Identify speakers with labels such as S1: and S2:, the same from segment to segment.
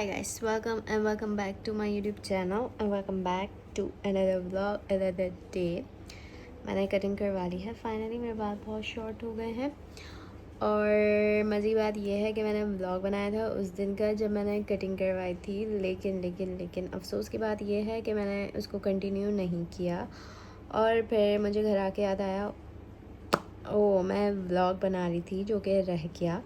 S1: Hi guys, welcome and welcome back to my YouTube channel and welcome back to another vlog, another day। मैंने cutting करवा ली है finally, मेरे बाल बहुत short हो गए हैं। और मज़े बात यह है कि मैंने व्लॉग बनाया था उस दिन का जब मैंने कटिंग करवाई थी, लेकिन अफसोस की बात यह है कि मैंने उसको कंटिन्यू नहीं किया। और फिर मुझे घर आके याद आया, ओ मैं व्लॉग बना रही थी जो कि रह गया,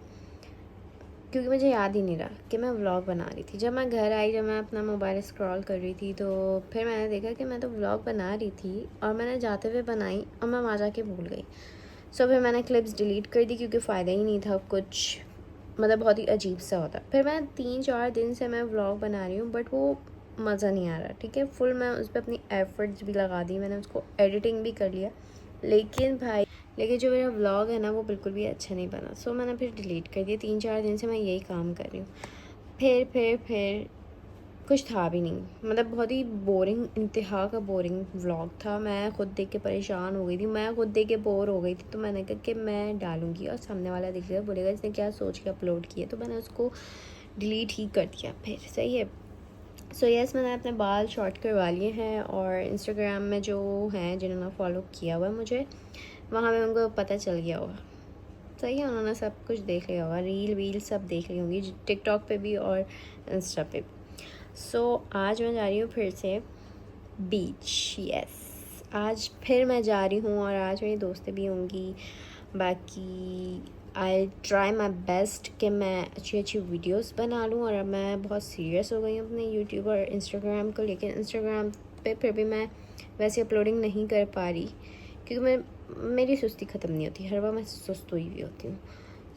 S1: क्योंकि मुझे याद ही नहीं रहा कि मैं व्लॉग बना रही थी। जब मैं घर आई, जब मैं अपना मोबाइल स्क्रॉल कर रही थी, तो फिर मैंने देखा कि मैं तो व्लॉग बना रही थी और मैंने जाते हुए बनाई और मैं वहाँ जाके भूल गई। सो फिर मैंने क्लिप्स डिलीट कर दी क्योंकि फ़ायदा ही नहीं था कुछ, मतलब बहुत ही अजीब सा होता। फिर मैं 3-4 दिन से मैं व्लॉग बना रही हूँ बट वो मज़ा नहीं आ रहा। ठीक है, फुल मैं उस पर अपनी एफ़र्ट्स भी लगा दी, मैंने उसको एडिटिंग भी कर लिया, लेकिन जो मेरा व्लॉग है ना वो बिल्कुल भी अच्छा नहीं बना। सो मैंने फिर डिलीट कर दिया। 3-4 दिन से मैं यही काम कर रही हूँ। फिर कुछ था भी नहीं, मतलब बहुत ही बोरिंग, इंतहा का बोरिंग व्लॉग था। मैं खुद देख के परेशान हो गई थी, मैं खुद देख के बोर हो गई थी। तो मैंने कहा कि मैं डालूँगी और सामने वाला देखेगा, बोलेगा इसने क्या सोच के अपलोड किया, तो मैंने उसको डिलीट ही कर दिया फिर। सही है। सो यस, मैंने अपने बाल शॉर्ट करवा लिए हैं और इंस्टाग्राम में जो हैं जिन्होंने फॉलो किया हुआ है मुझे, वहाँ पे उनको पता चल गया होगा। सही है, उन्होंने सब कुछ देख लिया होगा, रील वील सब देख ली होंगी, टिकटॉक पे भी और इंस्टा पे भी। सो आज मैं जा रही हूँ फिर से बीच। यस, आज फिर मैं जा रही हूँ और आज मेरी दोस्तें भी होंगी। बाकी आई ट्राई माई बेस्ट कि मैं अच्छी अच्छी वीडियोस बना लूँ। और अब मैं बहुत सीरियस हो गई हूँ अपने यूट्यूब और इंस्टाग्राम को, लेकिन इंस्टाग्राम पे फिर भी मैं वैसे अपलोडिंग नहीं कर पा रही क्योंकि मेरी सुस्ती ख़त्म नहीं होती, हर बार मैं सुस्त हुई हुई होती हूँ।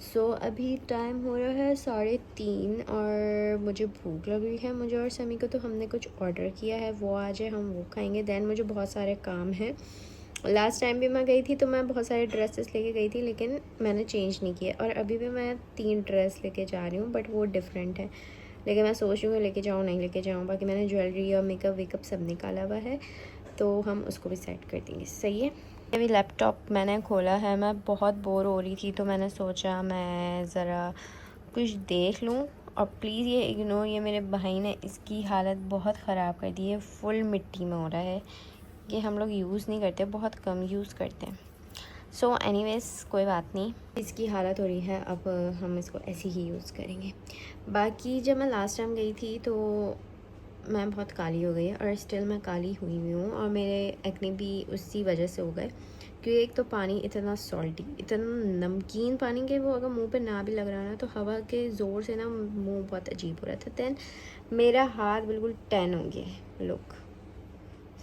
S1: सो अभी टाइम हो रहा है 3:30 और मुझे भूख लग रही है, मुझे और समी को। तो हमने कुछ ऑर्डर किया है, वो आ जाए हम वो खाएंगे। दैन मुझे बहुत सारे काम हैं। लास्ट टाइम भी मैं गई थी तो मैं बहुत सारे ड्रेसेस लेके गई थी, लेकिन मैंने चेंज नहीं किया। और अभी भी मैं 3 ड्रेस लेके जा रही हूँ बट वो डिफरेंट है, लेकिन मैं सोच रही हूँ लेके जाऊँ नहीं लेके जाऊँ। बाकी मैंने ज्वेलरी और मेकअप वेकअप सब निकाला हुआ है, तो हम उसको भी सेट कर देंगे। सही है। अभी लैपटॉप मैंने खोला है, मैं बहुत बोर हो रही थी तो मैंने सोचा मैं ज़रा कुछ देख लूँ। और प्लीज़ ये इग्नोर, ये मेरे भाई ने इसकी हालत बहुत ख़राब कर दी है, फुल मिट्टी में हो रहा है। ये हम लोग यूज़ नहीं करते, बहुत कम यूज़ करते हैं। सो एनीवेज़ कोई बात नहीं, इसकी हालत हो रही है, अब हम इसको ऐसे ही यूज़ करेंगे। बाकी जब मैं लास्ट टाइम गई थी तो मैं बहुत काली हो गई और स्टिल मैं काली हुई हूँ, और मेरे एक्ने भी उसी वजह से हो गए क्योंकि एक तो पानी इतना सॉल्टी, इतना नमकीन पानी कि वो अगर मुंह पे ना भी लग रहा है ना तो हवा के ज़ोर से ना मुंह बहुत अजीब हो रहा था। दैन मेरा हाथ बिल्कुल टैन हो गया है, लुक।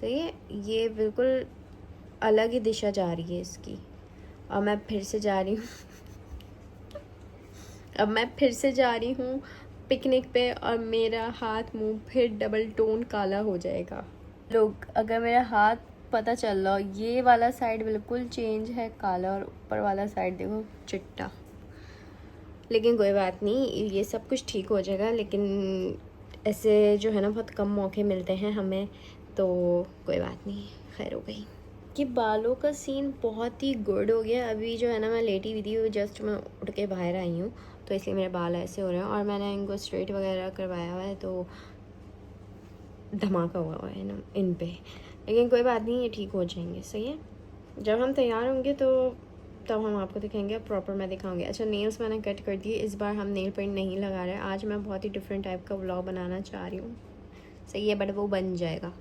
S1: सही है, ये बिल्कुल अलग ही दिशा जा रही है इसकी। और मैं फिर से जा रही हूँ अब मैं फिर से जा रही हूँ पिकनिक पे और मेरा हाथ मुंह फिर डबल टोन काला हो जाएगा। लोग, अगर मेरा हाथ पता चल रहा हो, ये वाला साइड बिल्कुल चेंज है काला और ऊपर वाला साइड देखो चिट्टा। लेकिन कोई बात नहीं, ये सब कुछ ठीक हो जाएगा। लेकिन ऐसे जो है ना बहुत कम मौके मिलते हैं हमें, तो कोई बात नहीं, खैर हो गई। कि बालों का सीन बहुत ही गुड हो गया। अभी जो है ना मैं लेटी हुई थी, जस्ट मैं उठ के बाहर आई हूँ तो इसलिए मेरे बाल ऐसे हो रहे हैं। और मैंने इनको स्ट्रेट वगैरह करवाया हुआ है तो धमाका हुआ है ना इन पे, लेकिन कोई बात नहीं, ये ठीक हो जाएंगे। सही है, जब हम तैयार होंगे तो तब हम आपको दिखाएंगे, प्रॉपर मैं दिखाऊंगी। अच्छा, नेल्स मैंने कट कर दिए, इस बार हम नेल पेंट नहीं लगा रहे हैं। आज मैं बहुत ही डिफरेंट टाइप का व्लॉग बनाना चाह रही हूँ। सही है, बट वो बन जाएगा।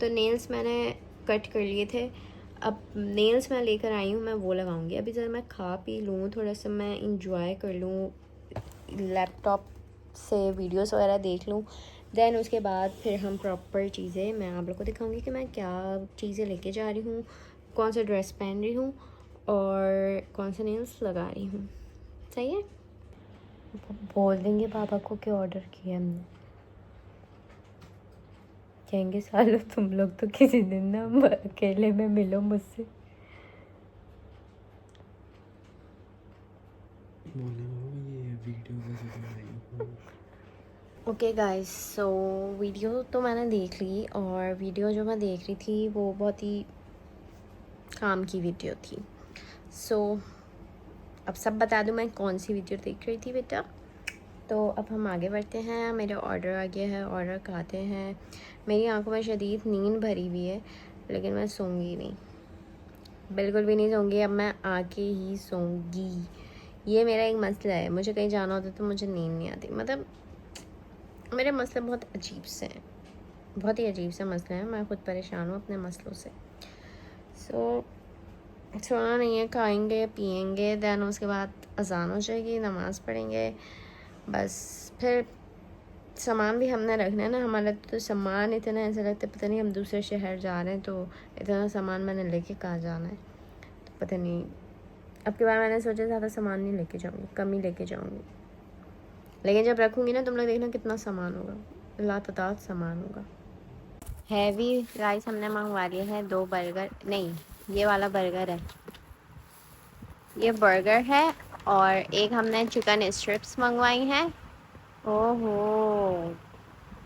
S1: तो नेल्स मैंने कट कर लिए थे, अब नेल्स मैं लेकर आई हूँ, मैं वो लगाऊंगी। अभी ज़रा मैं खा पी लूँ, थोड़ा सा मैं इंजॉय कर लूँ, लैपटॉप से वीडियोस वगैरह देख लूँ। दैन उसके बाद फिर हम प्रॉपर चीज़ें मैं आप लोग को दिखाऊंगी कि मैं क्या चीज़ें लेके जा रही हूँ, कौन सा ड्रेस पहन रही हूँ और कौन सा नेल्स लगा रही हूँ। सही है, बोल देंगे पापा को कि ऑर्डर किया हमने, कहेंगे सालों तुम लोग तो किसी दिन ना अकेले में मिलो मुझसे। ओके गाइस, सो वीडियो तो मैंने देख ली, और वीडियो जो मैं देख रही थी वो बहुत ही काम की वीडियो थी। सो अब सब बता दूँ मैं कौन सी वीडियो देख रही थी बेटा। तो अब हम आगे बढ़ते हैं। मेरे ऑर्डर आ गया है, ऑर्डर खाते हैं। मेरी आंखों में शदीद नींद भरी हुई है, लेकिन मैं सोऊंगी नहीं, बिल्कुल भी नहीं सोऊंगी। अब मैं आके ही सोऊंगी। ये मेरा एक मसला है, मुझे कहीं जाना होता तो मुझे नींद नहीं आती। मतलब मेरे मसले बहुत अजीब से हैं, बहुत ही अजीब से मसले हैं। मैं खुद परेशान हूँ अपने मसलों से। सोना नहीं है, खाएंगे पिएंगे, दैन उसके बाद अजान हो जाएगी, नमाज़ पढ़ेंगे, बस फिर सामान भी हमने रखना है ना। हमारा तो सामान इतना ऐसा लगता है पता नहीं हम दूसरे शहर जा रहे हैं, तो इतना सामान मैंने लेके कहाँ जाना है तो पता नहीं। अब की बार मैंने सोचा ज़्यादा सामान नहीं लेके जाऊँगी, कम ही लेके जाऊँगी, लेकिन जब रखूँगी ना तुम लोग देखना कितना सामान होगा, लातादाद सामान होगा। हैवी राइस हमने मंगवा लिए हैं, 2 बर्गर, नहीं ये वाला बर्गर है, ये बर्गर है, और एक हमने चिकन स्ट्रिप्स मंगवाई हैं। ओहो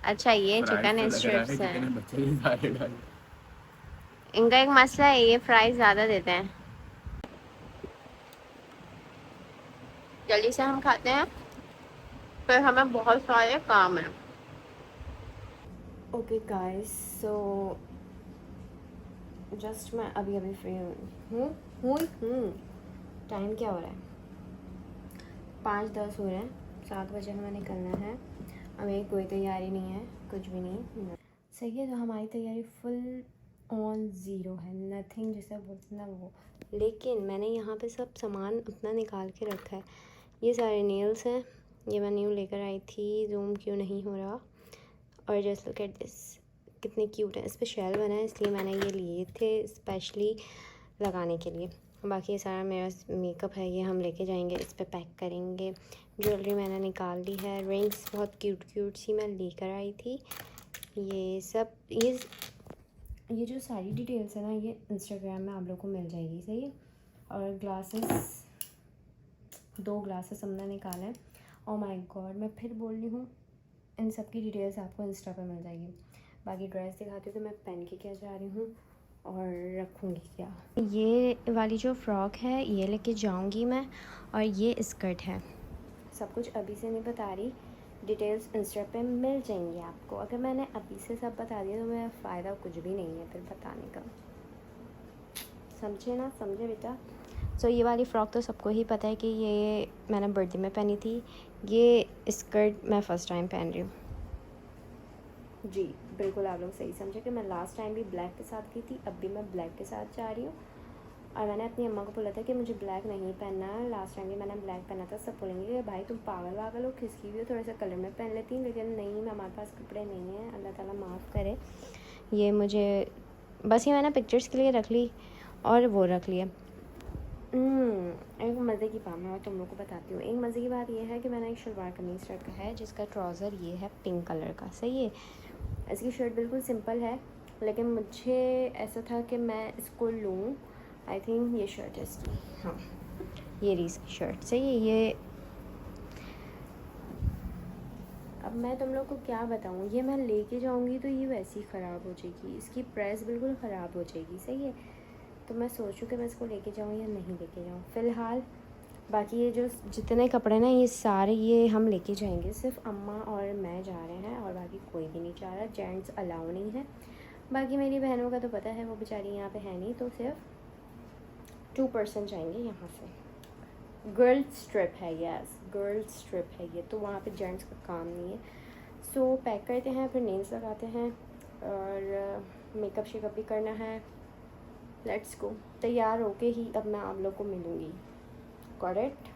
S1: अच्छा, ये चिकन स्ट्रिप्स है। इनका एक मसला है, ये फ्राइज ज़्यादा देते हैं। जल्दी से हम खाते हैं, फिर हमें बहुत सारे काम हैं। ओके गाइस, सो जस्ट मैं अभी अभी फ्री हूँ। टाइम क्या हो रहा है? 5:10 हो रहे हैं, 7 बजे हमें निकलना है। हमें कोई तैयारी नहीं है, कुछ भी नहीं। सही है, तो हमारी तैयारी फुल ऑन ज़ीरो है, नथिंग जिसे बोलते ना वो। लेकिन मैंने यहाँ पे सब सामान अपना निकाल के रखा है। ये सारे नेल्स हैं, ये मैं न्यू लेकर आई थी, जूम क्यों नहीं हो रहा। और जस्ट लुक एट दिस, कितने क्यूट है। इस पर शेल बना है, इसलिए मैंने ये लिए थे स्पेशली लगाने के लिए। बाकी ये सारा मेरा मेकअप है, ये हम लेके जाएंगे, इस पर पैक करेंगे। ज्वेलरी मैंने निकाल ली है, रिंग्स बहुत क्यूट क्यूट सी मैं लेकर आई थी। ये सब ये जो सारी डिटेल्स है ना, ये इंस्टाग्राम में आप लोगों को मिल जाएगी, सही है। और ग्लासेस, 2 ग्लासेस हमने निकाले हैं। ओह माय गॉड, मैं फिर बोल रही हूँ, इन सब की डिटेल्स आपको इंस्टा पे मिल जाएगी। बाकी ड्रेस दिखाती हूँ, तो मैं पहन के क्या जा रही हूँ और रखूँगी क्या। ये वाली जो फ्रॉक है ये लेके जाऊँगी मैं, और ये स्कर्ट है। सब कुछ अभी से नहीं बता रही, डिटेल्स इंस्टा पे मिल जाएंगी आपको। अगर मैंने अभी से सब बता दिया तो मेरा फ़ायदा कुछ भी नहीं है फिर बताने का, समझे ना, समझे बेटा। सो ये वाली फ़्रॉक तो सबको ही पता है कि ये मैंने बर्थडे में पहनी थी। ये स्कर्ट मैं फ़र्स्ट टाइम पहन रही हूँ। जी बिल्कुल, आप लोग सही समझे कि मैं लास्ट टाइम भी ब्लैक के साथ गई थी, अब भी मैं ब्लैक के साथ जा रही हूँ। और मैंने अपनी अम्मा को बोला था कि मुझे ब्लैक नहीं पहनना है। लास्ट टाइम भी मैंने ब्लैक पहना था, सब बोलेंगे कि भाई तुम पागल वागल हो, किसकी भी हो, थोड़ा सा कलर में पहन लेती, लेकिन नहीं, हमारे पास कपड़े नहीं हैं, अल्लाह ताला माफ़ करे। ये मुझे बस ये मैंने पिक्चर्स के लिए रख ली और वो रख लिया। एक मज़े की बात मैं तुम लोग को बताती हूँ। एक मज़े की बात ये है कि मैंने एक शलवार कमीज़ रखा है जिसका ट्राउज़र ये है पिंक कलर का, सही है। इसकी शर्ट बिल्कुल सिंपल है, लेकिन मुझे ऐसा था कि मैं इसको लूँ। आई थिंक ये शर्ट है इसकी, हाँ ये रही इसकी शर्ट, सही है। ये अब मैं तुम लोग को क्या बताऊँ, ये मैं लेके जाऊँगी तो ये वैसे ही ख़राब हो जाएगी, इसकी प्रेस बिल्कुल ख़राब हो जाएगी, सही है। तो मैं सोचूँ कि मैं इसको लेके जाऊँ या नहीं लेके जाऊँ फ़िलहाल। बाकी ये जो जितने कपड़े ना ये सारे ये हम लेके जाएंगे, सिर्फ अम्मा और मैं जा रहे हैं और बाकी कोई भी नहीं जा रहा, जेंट्स अलाउ नहीं है। बाकी मेरी बहनों का तो पता है, वो बेचारी यहाँ पे है नहीं, तो सिर्फ 2% जाएंगे यहाँ से। गर्ल्स ट्रिप है, यस गर्ल्स ट्रिप है ये, तो वहाँ पे जेंट्स का काम नहीं है। सो पैक करते हैं, फिर नेल्स लगाते हैं और मेकअप शेकअप भी करना है। Let's go. तैयार होके ही अब मैं आप लोग को मिलूँगी। Got it?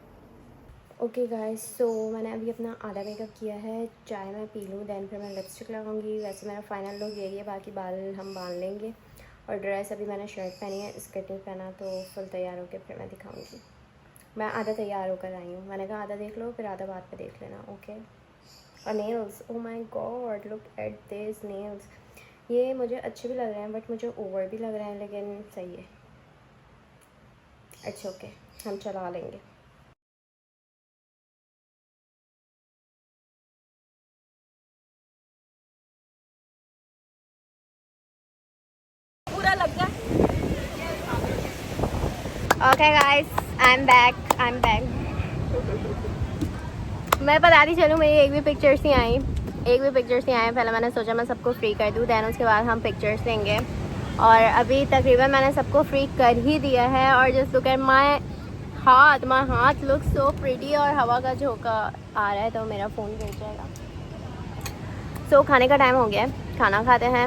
S1: ओके गाइस, सो मैंने अभी अपना आधा मेकअप किया है, चाय मैं पी लूँ, दैन फिर मैं लिपस्टिक लगाऊंगी। वैसे मेरा फाइनल लुक यही है, बाकी बाल हम बांध लेंगे। और ड्रेस अभी मैंने शर्ट पहनी है, स्कर्ट नहीं पहना, तो फुल तैयार होकर फिर मैं दिखाऊंगी। मैं आधा तैयार होकर आई हूँ, मैंने कहा आधा देख लो फिर आधा बाद पे देख लेना, ओके। और nails, oh my God look at this nails. ये मुझे अच्छे भी लग रहे हैं बट मुझे ओवर भी लग रहे हैं, लेकिन सही है, इट्स ओके, हम चला लेंगे। पूरा लग गया। Okay guys, I am back. मैं बताती चलूँ, मेरी एक भी पिक्चर्स नहीं आई, पहले मैंने सोचा मैं सबको फ्री कर दूँ, दैन उसके बाद हम पिक्चर्स लेंगे। और अभी तकरीबन मैंने सबको फ्री कर ही दिया है। और जस्ट लुक एट माय हाथ लुक सो प्रिटी। और हवा का झोंका आ रहा है तो मेरा फ़ोन गिर जाएगा। सो खाने का टाइम हो गया है, खाना खाते हैं।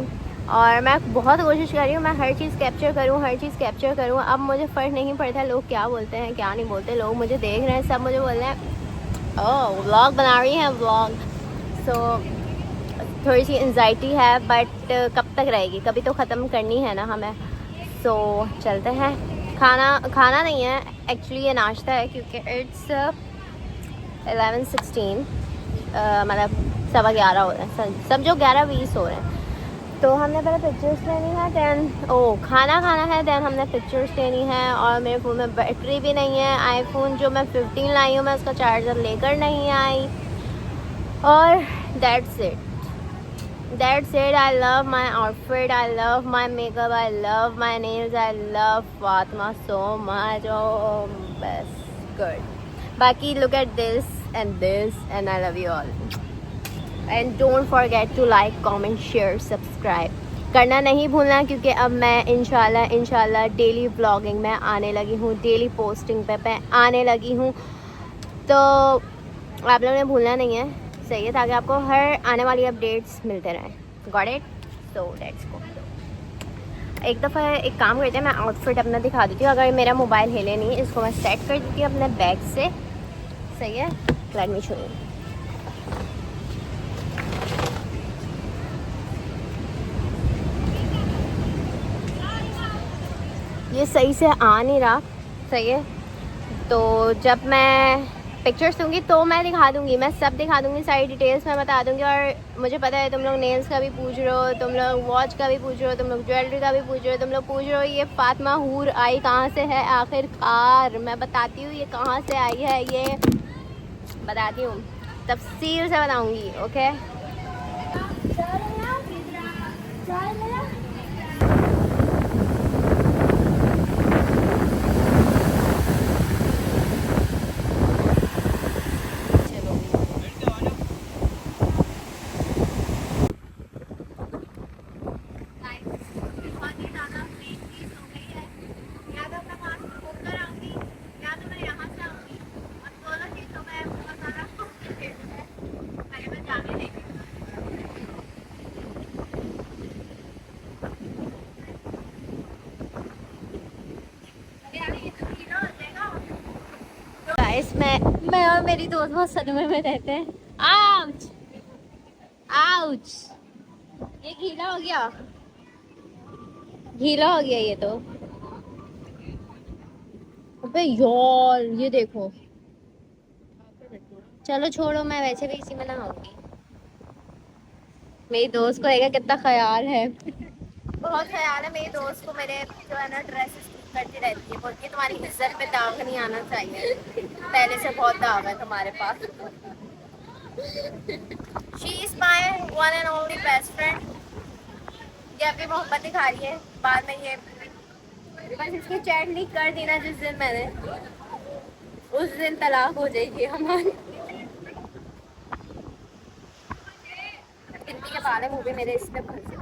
S1: और मैं बहुत कोशिश कर रही हूँ मैं हर चीज़ कैप्चर करूँ। अब मुझे फ़र्क नहीं पड़ता लोग क्या बोलते हैं क्या नहीं बोलते। लोग मुझे देख रहे हैं, सब मुझे बोल रहे हैं ओह व्लॉग बना रही हैं व्लॉग। सो थोड़ी सी एंजाइटी है, बट कब तक रहेगी, कभी तो ख़त्म करनी है ना हमें। सो चलते हैं। खाना नहीं है एक्चुअली, ये नाश्ता है क्योंकि इट्स 11:16, मतलब 11:15 हो रहे हैं, सब जो 11:20 हो रहे हैं। तो हमने पहले पिक्चर्स लेनी है, दैन खाना खाना है, दैन हमने पिक्चर्स लेनी है। और मेरे फ़ोन में बैटरी भी नहीं है। आईफोन जो मैं 15 लाई हूँ, मैं उसका चार्जर लेकर नहीं आई। और that's it. I love my outfit, I love my makeup, I love my nails, I love Fatma so much. Oh, best, good. Baki, look at this, and I love you all. And don't forget to like, comment, share, subscribe. करना नहीं भूलना, क्योंकि अब मैं इंशाल्लाह daily vlogging में आने लगी हूँ, डेली पोस्टिंग पे आने लगी हूँ। तो आप लोगों ने भूलना नहीं है, सही है, ताकि आपको हर आने वाली अपडेट्स मिलते रहें। Got it? So let's go. एक दफ़ा एक काम करते हैं, मैं आउटफिट अपना दिखा देती हूँ। अगर मेरा मोबाइल हिले नहीं, इसको मैं सेट कर देती हूँ अपने बैग से, सही है। Let me show you. ये सही से आ नहीं रहा, सही है। तो जब मैं पिक्चर्स दूँगी तो मैं दिखा दूँगी, मैं सब दिखा दूँगी, सारी डिटेल्स मैं बता दूँगी। और मुझे पता है तुम लोग नेल्स का भी पूछ रहे हो, तुम लोग वॉच का भी पूछ रहे हो, तुम लोग ज्वेलरी का भी पूछ रहे हो, तुम लोग पूछ रहे हो ये फातिमा हूर आई कहाँ से है आखिरकार। मैं बताती हूँ ये कहाँ से आई है, ये बताती हूँ, तफसील से बताऊँगी। ओके, मैं और मेरी दोस्त बहुत सदमे में रहते हैं। आउच आउच, ये गीला हो गया ये तो। अबे यार ये देखो, चलो छोड़ो, मैं वैसे भी इसी में नहाऊंगी। मेरी दोस्त को देखा कितना ख्याल है, बहुत ख्याल है मेरी दोस्त को। मेरे जो है ना ड्रेसेस करती रहती है, बोलती है तुम्हारी इज्जत पे दाग नहीं आना चाहिए, पहले से बहुत दाग है तुम्हारे पास। She is my one and only best friend. ये अभी मोहब्बत दिखा रही है, बाद में ये बस इसकी चैट लीक कर दी ना जिस दिन मैंने, उस दिन तलाक हो जाएगी हमारी। गिनती के बाल है मुँह पे मेरे, इसमें फंसे।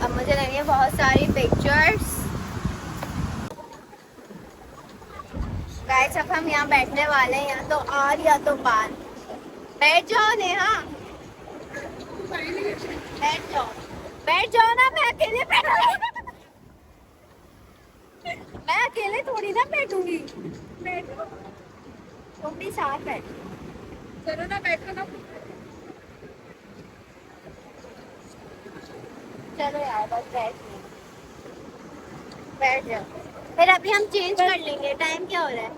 S1: अब मुझे लेनी है बहुत सारी पिक्चर्स। गाइस अब हम यहाँ बैठने वाले हैं, या तो आर या तो पार। बैठ जाओ नेहा, बैठ जाओ ना, मैं अकेले बैठूंगी। मैं अकेले थोड़ी ना बैठूंगी, बैठो तुम भी साथ बैठो। चलो ना बैठो ना, चलो यार बस बैठ जाओ। फिर अभी हम चेंज कर लेंगे। टाइम क्या हो रहा है?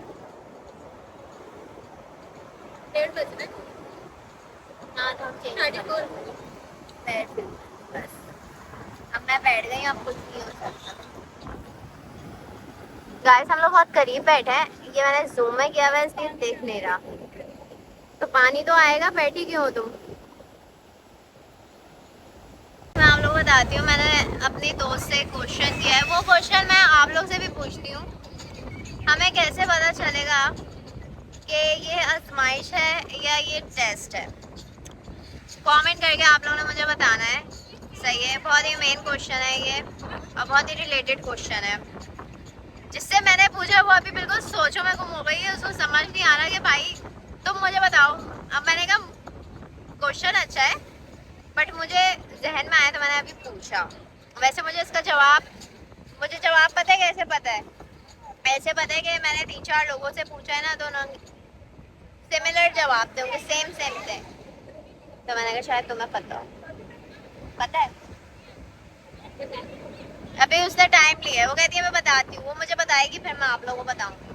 S1: 1:30 बज रहे। हाँ तो हम चेंज बैठ गए बस। अब मैं बैठ गई, अब कुछ नहीं हो सकता। गाइस हम लोग बहुत करीब बैठे हैं, ये मैंने जूम में किया हुआ है इसलिए देख नहीं रहा। तो पानी तो आएगा, बैठी क्यों हो तुम? मैं आप लोगों को बताती हूँ, मैंने अपनी दोस्त से क्वेश्चन किया है, वो क्वेश्चन मैं आप लोग से भी पूछती हूँ। हमें कैसे पता चलेगा कि ये आजमाइश है या ये टेस्ट है? कमेंट करके आप लोगों ने मुझे बताना है। सही है, बहुत ही मेन क्वेश्चन है ये और बहुत ही रिलेटेड क्वेश्चन है। जिससे मैंने पूछा वो अभी बिल्कुल सोचो में गुम हो गई है, उसको समझ नहीं आ रहा कि भाई तुम मुझे बताओ। अब मैंने कहा क्वेश्चन अच्छा है बट मुझे जहन में आया तो मैंने अभी पूछा। वैसे मुझे इसका मुझे जवाब पता है। कैसे पता है? ऐसे पता है कि मैंने 3-4 लोगों से पूछा है ना, तो उन्होंने सिमिलर जवाब दोगे, सेम थे। तो मैंने कहा शायद तुम्हें पता है। अभी उसने टाइम लिया है, वो कहती है मैं बताती हूँ, वो मुझे बताएगी फिर मैं आप लोगों को बताऊंगी।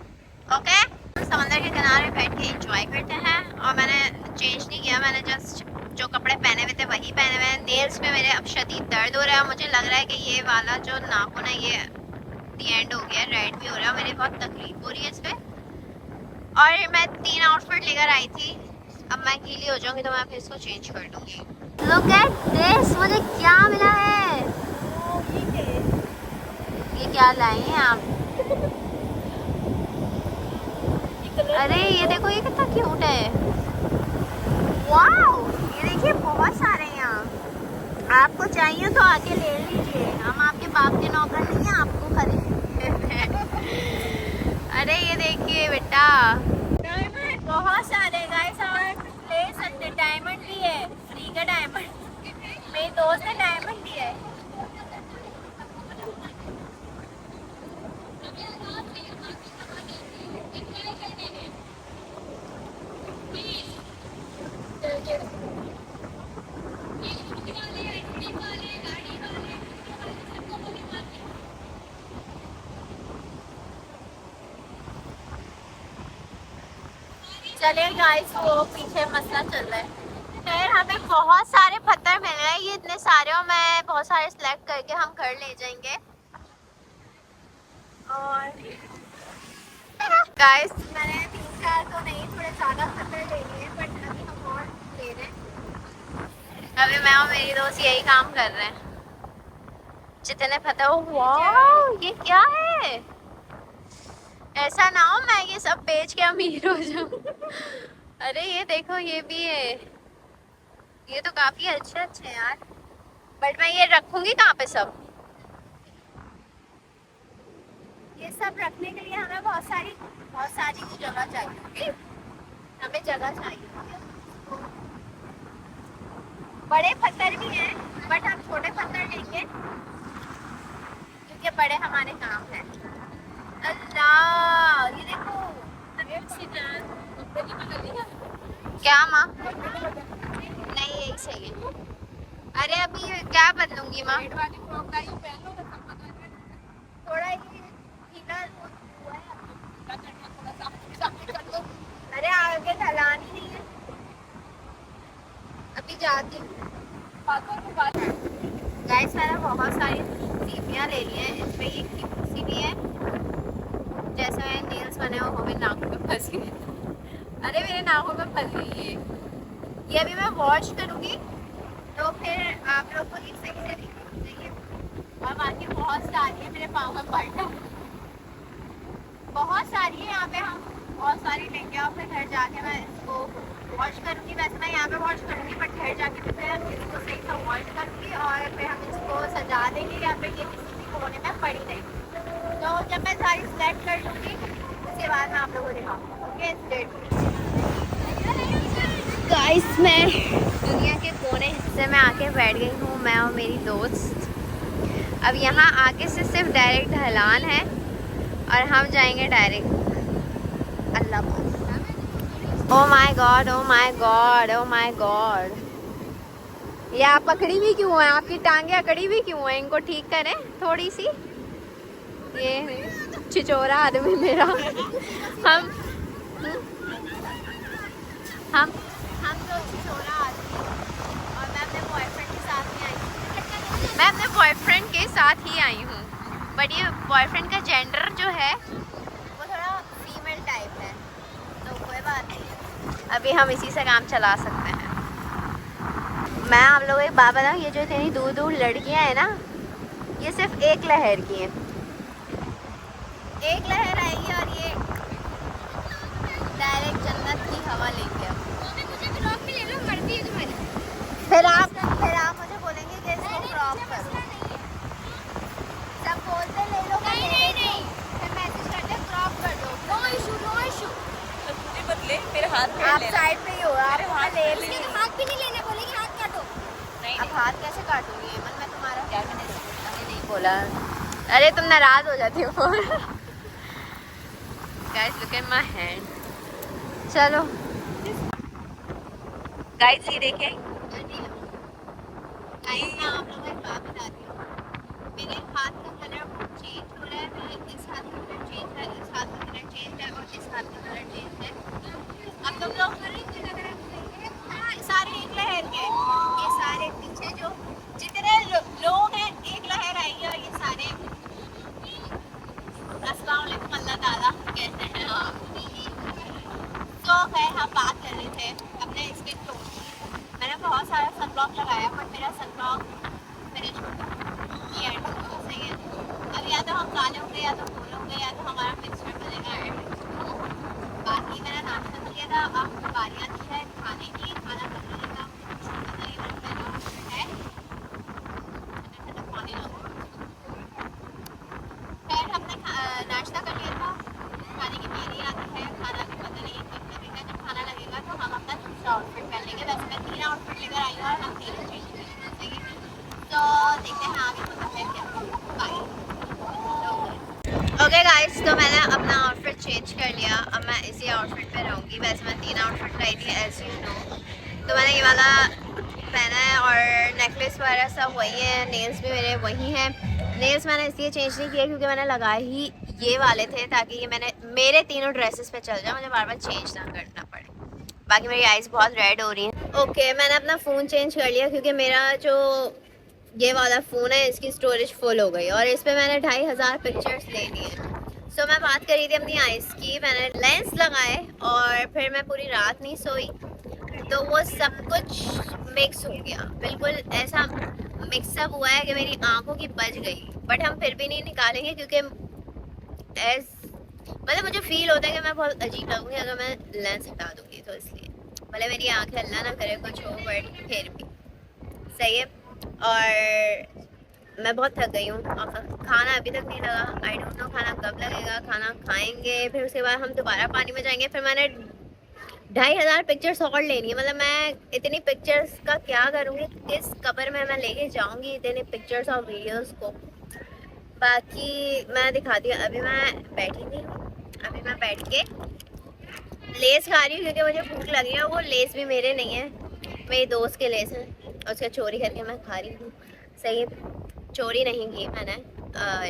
S1: ओके, समंदर के किनारे बैठ के एंजॉय करते हैं। और मैंने चेंज नहीं किया, मैंने जस्ट जो कपड़े पहने हुए थे वही पहने हुए हैं। नेल्स पे मेरे अब शदीद दर्द हो रहा है, मुझे लग रहा है कि ये वाला जो नाखून है ये दी एंड हो गया, रेड भी हो रहा है, मेरे बहुत तकलीफ हो रही है इस पर। और मैं 3 आउटफिट लेकर आई थी, अब मैं गीली हो जाऊंगी तो मैं फिर इसको चेंज कर दूंगी। लुक एट दिस, मुझे क्या मिला है? ये क्या लाए हैं आप? अरे ये देखो, ये कितना क्यूट है। वाओ, ये देखिए बहुत सारे हैं यहाँ। आपको चाहिए तो आके ले लीजिए, हम आपके बाप के नौकर नहीं हैं, आपको खरीद। अरे ये देखिए बेटा, बहुत सारे गाइस और ले सकते। डायमंड भी है, फ्री का डायमंड, मेरी दोस्त ने डायमंड दिया है। चलिए गाइस, वो पीछे मसला चल रहा है। फिर हमें बहुत सारे पत्थर मिल रहे हैं, ये इतने सारे, और मैं बहुत सारे सिलेक्ट करके हम घर ले जाएंगे। और गाइस मैंने 3-4 तो नहीं, थोड़े ज़्यादा पत्थर ले लिए, बट अभी हम और ले रहे हैं। अभी मैं और मेरी दोस्त यही काम कर रहे हैं। जितने पत्थर, वाह ये क्या है? ऐसा ना हो मैं ये सब बेच के अमीर हो जाऊं। अरे ये देखो, ये भी है, ये तो काफी अच्छे हैं यार, बट मैं ये रखूंगी कहाँ पे सब? ये सब रखने के लिए हमें बहुत सारी जगह चाहिए, हमें जगह चाहिए। बड़े पत्थर भी हैं बट हम छोटे पत्थर लेंगे क्योंकि बड़े हमारे काम है। अल्लाह ये देखो, क्या माँ? नहीं यही सही है। अरे अभी क्या बदलूंगी माँ? थोड़ा ये ढीला हुआ है। अरे आगे ढलान ही नहीं है, अभी जाती हूँ। गाइस मैंने बहुत सारी सीपियाँ ले ली हैं, इसमें ये सी भी है, जैसे मेरे नेल्स बने हो मेरे नाखून में फंस गए। अरे मेरे नाखून में फंस गई ये अभी मैं वॉश करूँगी तो फिर आप लोग को ये सही से दिख जाइए। और बाकी बहुत सारी है, मेरे पाँव में पड़ना बहुत सारी है। यहाँ पे हम बहुत सारी लेंगे और फिर घर जाके मैं इसको वॉश करूँगी। वैसे मैं यहाँ पे वॉश करूँगी बट घर जाके तो फिर इसको सही से वॉश करूँगी और फिर हम इसको सजा देंगे या फिर ये किसी भी कोने में पड़ी रहेगी। तो जब मैं सारी सेलेक्ट कर लूँगी उसके बाद मैं आप लोगों को दिखाऊँगी। ओके गाइस, मैं दुनिया के कोने हिस्से में आके बैठ गई हूँ, मैं और मेरी दोस्त। अब यहाँ आके से सिर्फ डायरेक्ट ढलान है और हम जाएंगे direct Allah. Oh my God, oh my God, oh my God, ये आप पकड़ी भी क्यों है? आपकी टांगे अकड़ी भी क्यों है? इनको ठीक करें थोड़ी सी। ये छिचोरा आदमी मेरा। हम तो छिचोरा आदमी, और मैं अपने बॉयफ्रेंड के साथ ही आई हूँ। बट ये बॉयफ्रेंड का जेंडर जो है वो थोड़ा फीमेल टाइप है, तो कोई बात नहीं, अभी हम इसी से काम चला सकते हैं। मैं आप लोगों को एक बात बताऊँ, ये जो इतनी दूर दूर लड़कियां हैं ना, ये सिर्फ एक लहर की हैं। एक लहर आएगी और ये डायरेक्ट जन्नत की हवा लेंगे। मुझे ब्लॉग में ले लो, मर्जी है तुम्हारी। फिर आप मुझे बोलेंगे कि इसको क्रॉप करो। सब बोलते ले लो, नहीं फिर मैसेज करते क्रॉप कर दो। No issue.
S2: मुझे बदले मेरे हाथ पे
S1: आप साइड पे ही हो, आप ले
S2: लेना।
S1: हाथ भी नहीं लेना, बोलेगी हाथ काटो।
S2: नहीं,
S1: अब हाथ कैसे काटूंगी मन, मैं तुम्हारा क्या नहीं बोला। अरे तुम नाराज हो जाती हो। Guys look at my hand. चलो
S2: गाइस ये देखें,
S1: गाइस मैं आप लोगों को एक बात बताती हूँ, मेरे हाथ का कलर चेंज हो रहा है। मेरे इस हाथ का कलर चेंज है, इस हाथ का कलर चेंज है और इस हाथ का कलर चेंज है। अब तुम लोग सारे एक लहर के, ये सारे पीछे जो जितने लोग हैं एक लहर आएगी और ये सारे अस्सलाम वालेकुम अल्लाह ताला कहते हैं। हाँ तो है, हम बात कर रहे थे अपने स्किन टोन की। मैंने बहुत सारा सनब्लॉक लगाया बट मेरा सनब्लॉक फिनिश हो गया। ये सही है, अब या तो हम काले होंगे या तो गोरे होंगे या तो हमारा मिक्सचर बनेगा। बाकी मेरा नाश्ता तो किया था, अब बारियाँ थी है खाने की, खाना बनाने का है। खैर हमने नाश्ता कर लिया था, खाने की मेरी आदत है, खाना भी पता नहीं कब लगेगा। जब खाना लगेगा तो हम अपना दूसरा आउटफिट पहन लेंगे। वैसे मैं 3 आउटफिट लेकर आई हूँ और हम 3 चेंज करेंगे। तो देखते हैं आगे होता है क्या। बाय। ओके गाइस, तो मैंने अपना आउटफिट चेंज कर लिया, अब मैं इसी आउटफिट पे रहूँगी। वैसे मैं 3 आउटफिट लाई थी एज यू नो, तो मैंने ये वाला पहना है और नेकलेस वगैरह सब वही है, नेल्स भी मेरे वही हैं। नेल्स मैंने इसलिए चेंज नहीं किया क्योंकि मैंने लगाए ही ये वाले थे ताकि ये मेरे तीनों ड्रेसेस पे चल जाए, मुझे बार बार चेंज ना करना पड़े। बाकी मेरी आइज़ बहुत रेड हो रही हैं। ओके मैंने अपना फ़ोन चेंज कर लिया क्योंकि मेरा जो ये वाला फ़ोन है इसकी स्टोरेज फुल हो गई और इस पर मैंने 2500 पिक्चर्स ले लिए। सो मैं बात कर रही थी अपनी आइज़ की, मैंने लेंस लगाए और फिर मैं पूरी रात नहीं सोई, तो वो सब कुछ मिक्स हो गया, बिल्कुल ऐसा मिक्सअप हुआ है कि मेरी आंखों की बज गई। बट हम फिर भी नहीं निकालेंगे क्योंकि मतलब मुझे फील होता है कि मैं बहुत अजीब लगूंगी अगर मैं लेंस हटा दूंगी, तो इसलिए भले मेरी आंखें अल्लाह ना करे कुछ हो, बट फिर भी सही है। और मैं बहुत थक गई हूँ, खाना अभी तक नहीं लगा। आई डोंट नो खाना कब लगेगा। खाना खाएंगे फिर उसके बाद हम दोबारा पानी में जाएंगे। फिर मैंने 2500 पिक्चर्स और लेनी है, मतलब मैं इतनी पिक्चर्स का क्या करूँगी, किस कबर में मैं लेके जाऊँगी इतने पिक्चर्स और वीडियोस को। बाकी मैं दिखाती हूँ, अभी मैं बैठी थी, अभी मैं बैठ के लेस खा रही हूँ क्योंकि मुझे भूख लगी है। वो लेस भी मेरे नहीं है, मेरी दोस्त के लेस है, उसका चोरी करके मैं खा रही हूँ। सही, चोरी नहीं की मैंने,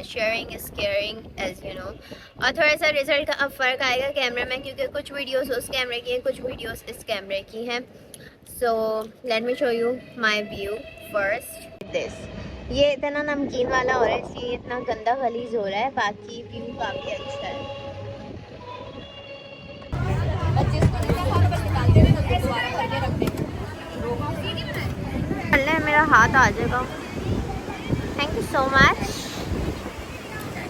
S1: sharing is caring as you know. और थोड़ा सा रिजल्ट का अब फ़र्क आएगा कैमरे में क्योंकि कुछ वीडियोस उस कैमरे की हैं, कुछ वीडियोस इस कैमरे की हैं। So let me show you my view first. This ये इतना नमकीन वाला हो रहा है इसलिए इतना गंदा गलीज हो रहा है, बाकी व्यू काफ़ी अच्छा है। मेरा हाथ आ जाएगा। Thank you so much.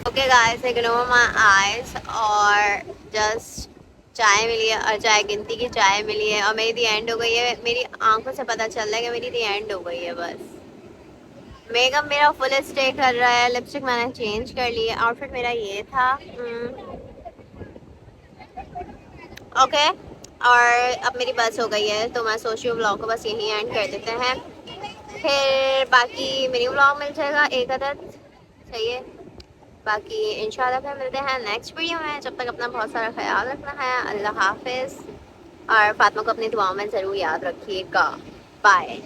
S1: Okay guys, ignore my eyes. और जस्ट चाय मिली है और चाय गिनती की चाय मिली है और मेरी दी एंड हो गई है। मेरी आंखों से पता चल रहा है कि मेरी दी एंड हो गई है। बस मेकअप मेरा फुल स्टे कर रहा है, लिपस्टिक मैंने चेंज कर ली है, आउटफिट मेरा ये था। ओके और अब मेरी बस हो गई है तो मैं सोच रही हूँ व्लॉग को बस यहीं एंड कर देते हैं। फिर बाकी मिनी व्लॉग मिल जाएगा एक अदद, सही है। बाकी इंशाल्लाह फिर मिलते हैं नेक्स्ट वीडियो में। जब तक अपना बहुत सारा ख्याल रखना है। अल्लाह हाफिज़ और फातिमा को अपनी दुआओं में ज़रूर याद रखिएगा। बाय।